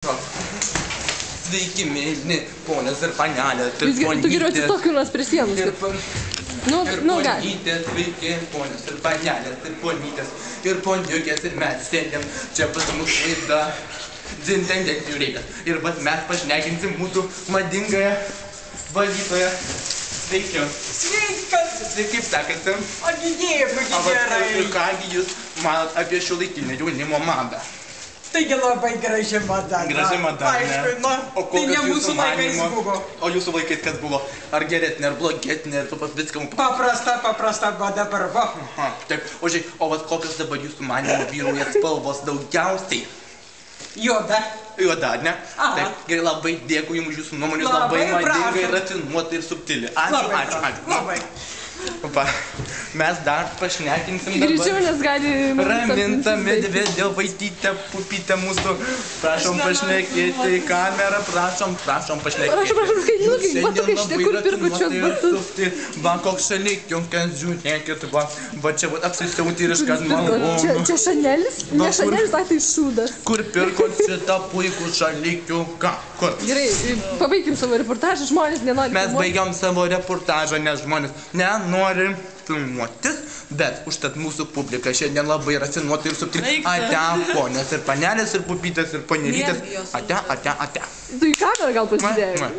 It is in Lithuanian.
Sveiki, mėlyni, ponios ir panelės, ir Tu geriau atsitokinas prie sienos. ir gali. ponytės, sveiki, ponios ir panelės, ir ponytės, ir poniukės, ir mes sėdėm čia pas mus laida Dzintendės žiūrėkės. Ir vat mes pašnekinsim mūsų madingąją valytoją. Sveiki. Sveikas! Kaip sekasi? Agi gerai. Ir kągi jūs manot apie šiuolaikinę jaunimo madą? Taigi labai graži mada. Graži mada, ne? Aišku, na, O tai ne mūsų laikais manymu? buvo. O jūsų laikais kas buvo? Ar geresnė, ar blogesnė, ar tu pas viską... Paprasta mada per va. Aha, taip, o žiūrėk, o vat kokios dabar jūsų manymu vyrauja spalvos daugiausiai? Juoda. Juoda, ne? Aha. Taip, gerai, labai dėkui jums jūsų nuomonės, Labai labai madingai, prašom. rafinuota ir subtili. Ačiū. Labai. Va, mes dar pašnekinsim Greičiau, dabar. nes gali... Raminta medvedė, vaitytė, pupytė mūsų. Prašom pašnekėti į kamerą, prašom pašnekėti. Prašom, skaityk, batukai, kur pirko čia batus. Va, koks šalikiukas, žiūrėkit, va čia va apsisiautiriškas malonu. Čia Šanelis? Ne Šanelis, tai Šūdas. Kur pirkot šitą puikų šalikiuką? Kur? Gerai, pabaikim savo reportažą, žmonės nenori. Mes baigiam savo reportažą, nes žmonės nenori filmuotis, bet užtat mūsų publika šiandien labai rafinuota ir subtili. Ate, ponios ir panelės, ir pupytės, ir panelytės. Ate. Tu į kamerą gal pasidėjai?